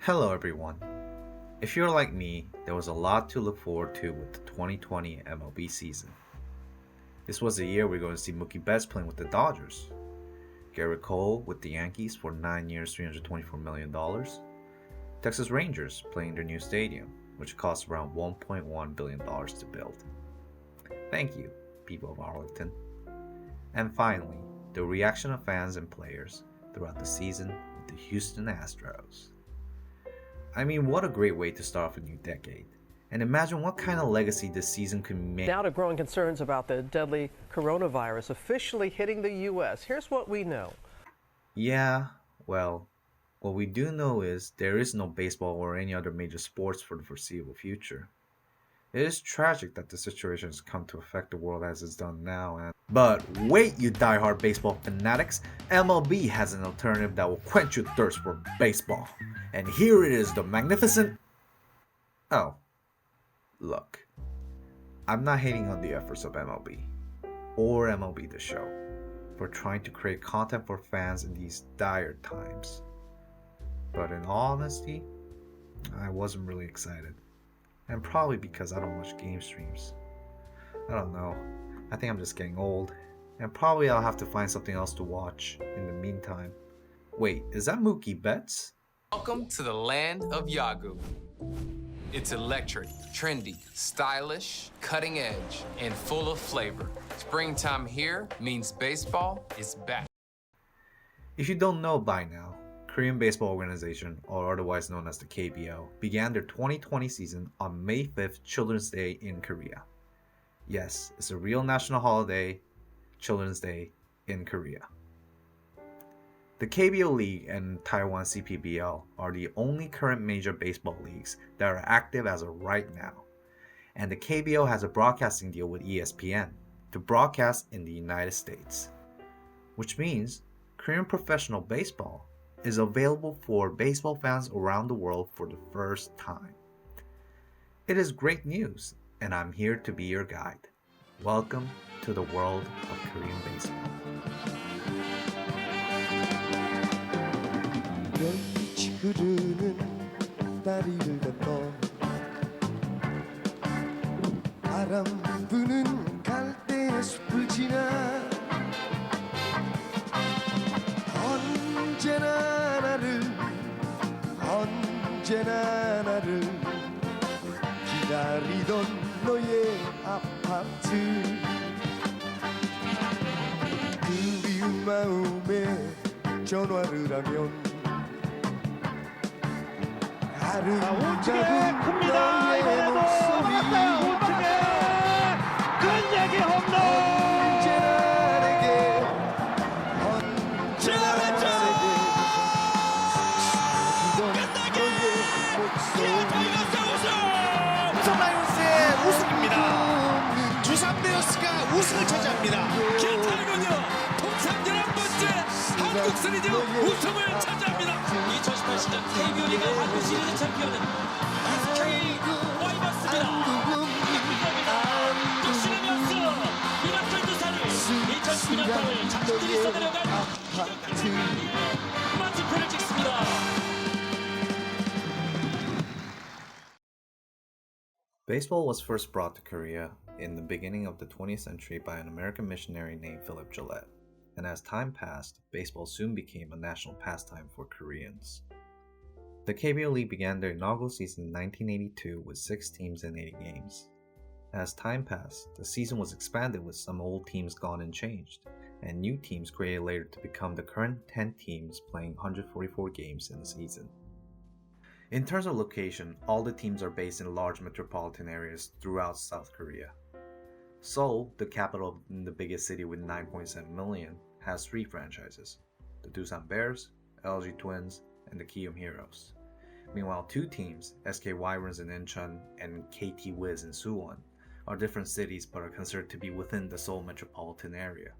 Hello everyone. If you're like me, there was a lot to look forward to with the 2020 MLB season. This was the year we're going to see Mookie Betts playing with the Dodgers, Garrett Cole with the Yankees for 9 years, $324 million, Texas Rangers playing their new stadium, which cost around $1.1 billion to build. Thank you, people of Arlington. And finally, the reaction of fans and players throughout the season with the Houston Astros. I mean, what a great way to start off a new decade. And imagine what kind of legacy this season could make. Now to growing concerns about the deadly coronavirus officially hitting the U.S. Here's what we know. Yeah, well, what we do know is there is no baseball or any other major sports for the foreseeable future. It is tragic that the situation has come to affect the world as it's done now. But wait, you die-hard baseball fanatics, MLB has an alternative that will quench your thirst for baseball. And here it is, the magnificent... Oh, look, I'm not hating on the efforts of MLB, or MLB The Show, for trying to create content for fans in these dire times. But in all honesty, I wasn't really excited. And probably because I don't watch game streams. I don't know. I think I'm just getting old. And probably I'll have to find something else to watch in the meantime. Wait, is that Mookie Betts? Welcome to the land of Yahoo. It's electric, trendy, stylish, cutting edge, and full of flavor. Springtime here means baseball is back. If you don't know by now, Korean Baseball Organization, or otherwise known as the KBO, began their 2020 season on May 5th, Children's Day in Korea. Yes, it's a real national holiday, Children's Day in Korea. The KBO League and Taiwan CPBL are the only current major baseball leagues that are active as of right now. And the KBO has a broadcasting deal with ESPN to broadcast in the United States. Which means Korean professional baseball is available for baseball fans around the world for the first time. It is great news, and I'm here to be your guide. Welcome to the world of Korean baseball. 별빛이 흐르는 다리를 건너 바람 부는 갈대의 숲을 지나 언제나 나를 기다리던 너의 아파트 그리운 마음에 전화를 하면 아름다운 너의 목소리 끝내기 홈런 언제나 내게 언제나 내게 삼성 라이온스의 우승입니다. 두산 베어스가 우승을 차지합니다. 기타이거즈 통산 11번째 한국 시리즈 우승을 차지합니다. 2018 시즌 KBO 리그 한국 시리즈 챔피언은 SK 와이번스입니다. 역시나 베어스 미라클 두산을 2019년 8월 자신들이 써내려간 마침표를 찍습니다. Baseball was first brought to Korea in the beginning of the 20th century by an American missionary named Philip Gillette, and as time passed, baseball soon became a national pastime for Koreans. The KBO League began their inaugural season in 1982 with 6 teams and 80 games. As time passed, the season was expanded with some old teams gone and changed, and new teams created later to become the current 10 teams playing 144 games in the season. In terms of location, all the teams are based in large metropolitan areas throughout South Korea. Seoul, the capital and the biggest city with 9.7 million, has 3 franchises, the Doosan Bears, LG Twins, and the Kiwoom Heroes. Meanwhile, 2 teams, SK Wyverns in Incheon and KT Wiz in Suwon, are different cities but are considered to be within the Seoul metropolitan area.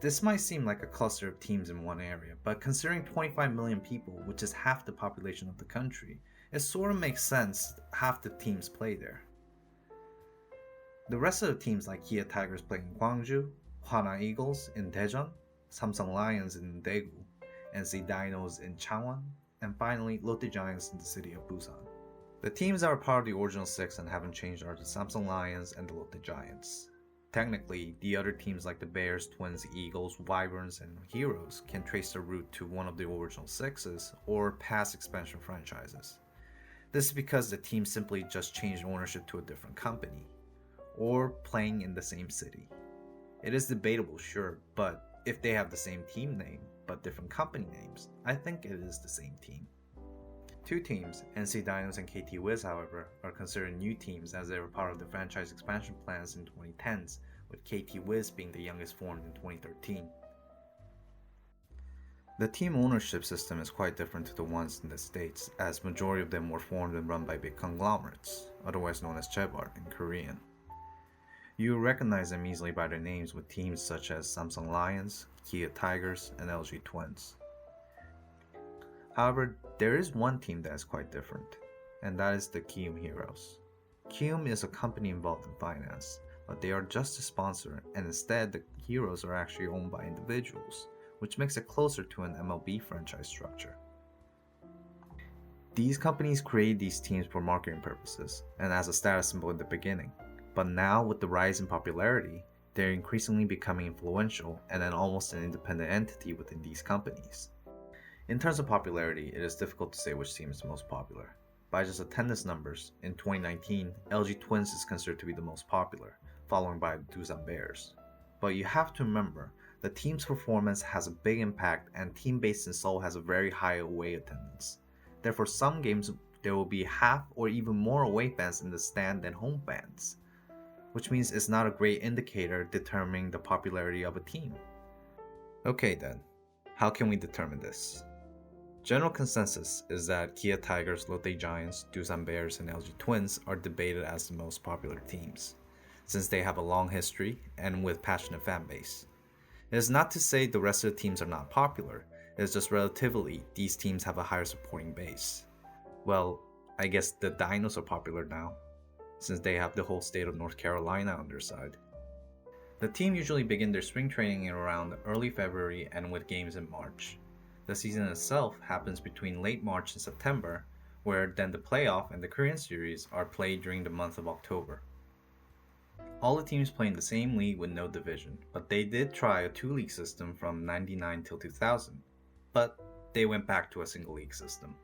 This might seem like a cluster of teams in one area, but considering 25 million people, which is half the population of the country, it sort of makes sense half the teams play there. The rest of the teams like Kia Tigers play in Gwangju, Hwana Eagles in Daejeon, Samsung Lions in Daegu, NC Dinos in Changwon, and finally Lotte Giants in the city of Busan. The teams that are part of the original 6 and haven't changed are the Samsung Lions and the Lotte Giants. Technically, the other teams like the Bears, Twins, Eagles, Wyverns, and Heroes can trace their root to one of the original 6s or past expansion franchises. This is because the team simply just changed ownership to a different company, or playing in the same city. It is debatable, sure, but if they have the same team name, but different company names, I think it is the same team. Two teams, NC Dinos and KT Wiz, however, are considered new teams as they were part of the franchise expansion plans in 2010s, with KT Wiz being the youngest formed in 2013. The team ownership system is quite different to the ones in the States, as majority of them were formed and run by big conglomerates, otherwise known as chaebol in Korean. You will recognize them easily by their names with teams such as Samsung Lions, Kia Tigers, and LG Twins. However, there is one team that is quite different, and that is the Kium Heroes. Kium is a company involved in finance, but they are just a sponsor, and instead the Heroes are actually owned by individuals, which makes it closer to an MLB franchise structure. These companies create these teams for marketing purposes and as a status symbol in the beginning, but now with the rise in popularity, they're increasingly becoming influential and then almost an independent entity within these companies. In terms of popularity, it is difficult to say which team is the most popular. By just attendance numbers, in 2019, LG Twins is considered to be the most popular, followed by the Doosan Bears. But you have to remember, the team's performance has a big impact and team based in Seoul has a very high away attendance. Therefore, some games there will be half or even more away fans in the stand than home fans, which means it's not a great indicator determining the popularity of a team. Okay then, how can we determine this? General consensus is that Kia Tigers, Lotte Giants, Doosan Bears, and LG Twins are debated as the most popular teams, since they have a long history and with passionate fan base. It is not to say the rest of the teams are not popular, it is just relatively these teams have a higher supporting base. Well, I guess the Dinos are popular now, since they have the whole state of North Carolina on their side. The team usually begin their spring training in around early February and with games in March. The season itself happens between late March and September, where then the playoff and the Korean series are played during the month of October. All the teams play in the same league with no division, but they did try a 2-league system from 99 till 2000, but they went back to a single league system.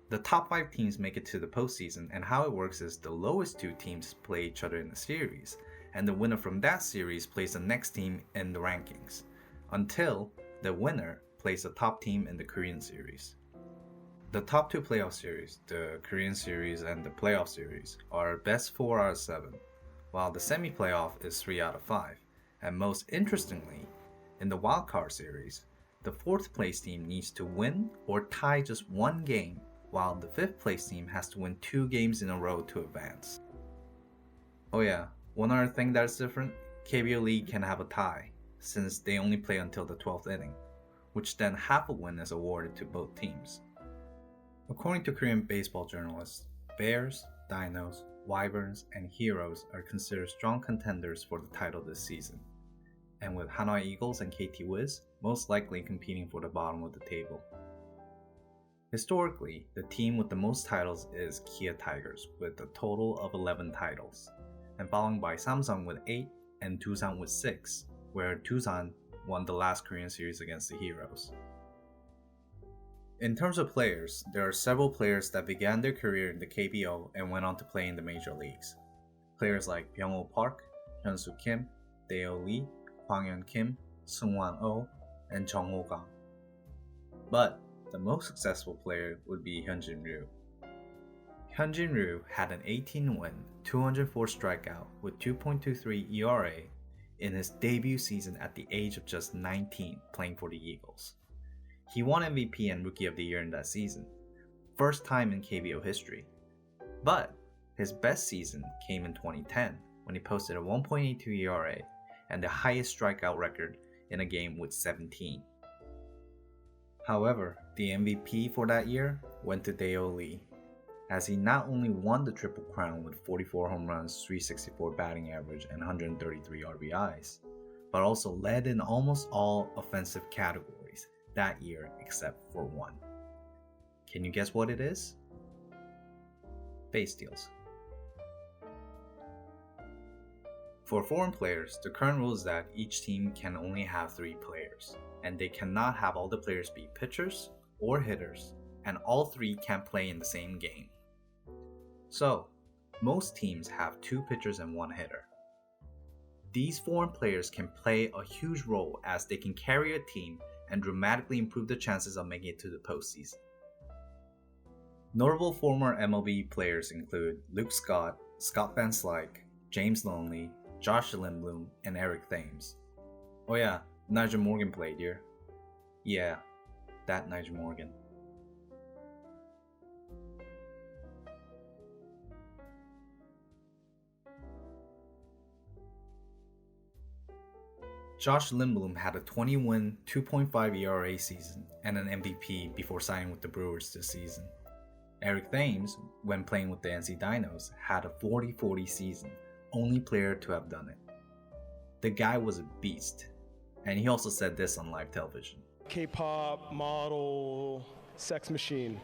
The top 5 teams make it to the postseason, and how it works is the lowest 2 teams play each other in a series, and the winner from that series plays the next team in the rankings, until the winner plays the top team in the Korean series. The top 2 playoff series, the Korean series and the playoff series, are best 4 out of 7, while the semi-playoff is 3 out of 5, and most interestingly, in the wildcard series, the 4th place team needs to win or tie just 1 game, while the 5th place team has to win 2 games in a row to advance. Oh yeah, one other thing that is different, KBO League can have a tie, since they only play until the 12th inning, which then half a win is awarded to both teams. According to Korean baseball journalists, Bears, Dinos, Wyverns, and Heroes are considered strong contenders for the title this season, and with Hanwha Eagles and KT Wiz most likely competing for the bottom of the table. Historically, the team with the most titles is Kia Tigers with a total of 11 titles, and followed by Samsung with 8 and Doosan with 6, where Doosan won the last Korean series against the Heroes. In terms of players, there are several players that began their career in the KBO and went on to play in the major leagues. Players like Byung-ho Park, Hyun-soo Kim, Dae-oh Lee, Hwang-yeon Kim, Sung-wan Oh, and Jung-ho Kang. But the most successful player would be Hyunjin Ryu. Hyunjin Ryu had an 18-win, 204 strikeout with 2.23 ERA in his debut season at the age of just 19 playing for the Eagles. He won MVP and Rookie of the Year in that season, first time in KBO history. But his best season came in 2010 when he posted a 1.82 ERA and the highest strikeout record in a game with 17. However, the MVP for that year went to Dae-oh Lee, as he not only won the Triple Crown with 44 home runs, 364 batting average, and 133 RBIs, but also led in almost all offensive categories that year except for one. Can you guess what it is? Base steals. For foreign players, the current rule is that each team can only have 3 players, and they cannot have all the players be pitchers or hitters, and all 3 can't play in the same game. So, most teams have 2 pitchers and 1 hitter. These foreign players can play a huge role as they can carry a team and dramatically improve the chances of making it to the postseason. Notable former MLB players include Luke Scott, Scott Van Slyke, James Loney, Josh Lindblom, and Eric Thames. Oh yeah, Nigel Morgan played here. Yeah, that Nigel Morgan. Josh Lindblom had a 20-win, 2.5 ERA season and an MVP before signing with the Brewers this season. Eric Thames, when playing with the NC Dinos, had a 40-40 season, only player to have done it. The guy was a beast, and he also said this on live television. K-pop, model, sex machine.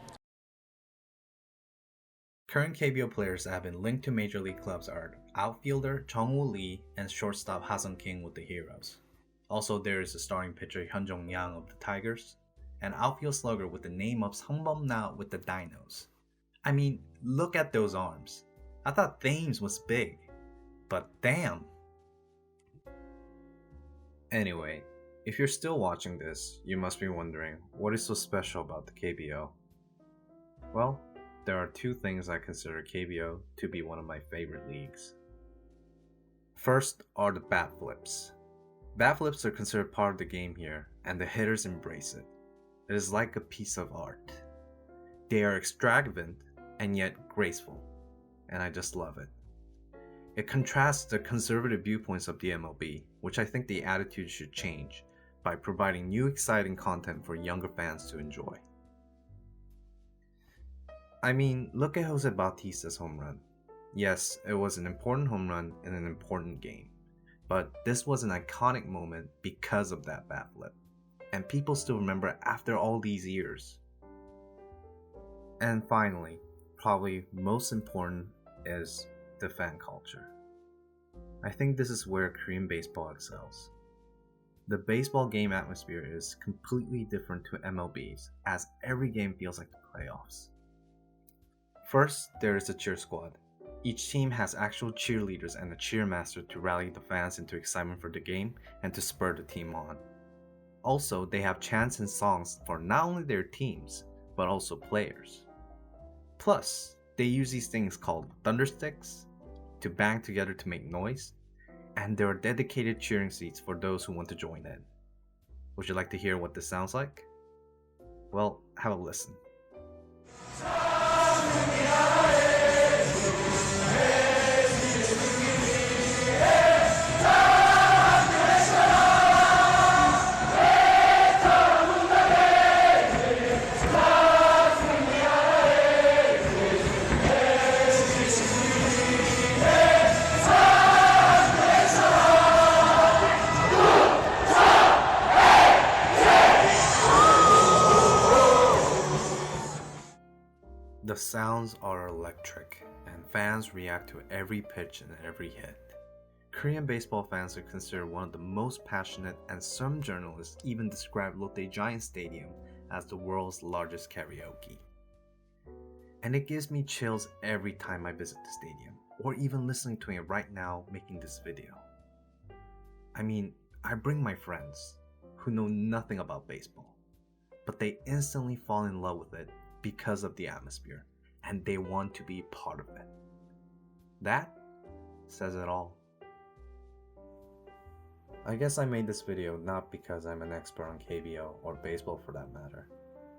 Current KBO players that have been linked to major league clubs are outfielder Jung-woo Lee and shortstop Ha-Seong Kim with the Heroes. Also, there is a starting pitcher Hyun-jung Yang of the Tigers, and outfield slugger with the name of Sungbum Na with the Dinos. I mean, look at those arms. I thought Thames was big, but damn. Anyway, if you're still watching this, you must be wondering, what is so special about the KBO? Well, there are 2 things I consider KBO to be one of my favorite leagues. First are the bat flips. Bat flips are considered part of the game here, and the hitters embrace it. It is like a piece of art. They are extravagant and yet graceful, and I just love it. It contrasts the conservative viewpoints of the MLB, which I think the attitude should change, by providing new exciting content for younger fans to enjoy. I mean, look at Jose Bautista's home run. Yes, it was an important home run in an important game, but this was an iconic moment because of that bat flip, and people still remember it after all these years. And finally, probably most important is the fan culture. I think this is where Korean baseball excels. The baseball game atmosphere is completely different to MLB's, as every game feels like the playoffs. First, there is the cheer squad. Each team has actual cheerleaders and a cheermaster to rally the fans into excitement for the game and to spur the team on. Also, they have chants and songs for not only their teams, but also players. Plus, they use these things called thundersticks to bang together to make noise, and there are dedicated cheering seats for those who want to join in. Would you like to hear what this sounds like? Well, have a listen. The sounds are electric, and fans react to every pitch and every hit. Korean baseball fans are considered one of the most passionate, and some journalists even describe Lotte Giant Stadium as the world's largest karaoke. And it gives me chills every time I visit the stadium, or even listening to it right now making this video. I mean, I bring my friends, who know nothing about baseball, but they instantly fall in love with it because of the atmosphere, and they want to be part of it. That says it all. I guess I made this video not because I'm an expert on KBO or baseball for that matter.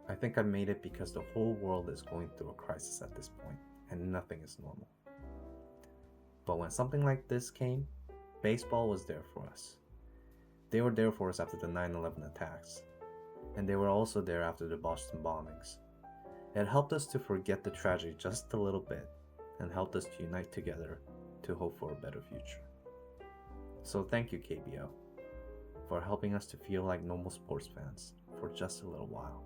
I think I made it because the whole world is going through a crisis at this point, and nothing is normal. But when something like this came, baseball was there for us. They were there for us after the 9/11 attacks, and they were also there after the Boston bombings. It helped us to forget the tragedy just a little bit, and helped us to unite together to hope for a better future. So thank you, KBO, for helping us to feel like normal sports fans for just a little while.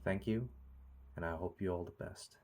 Thank you, and I hope you all the best.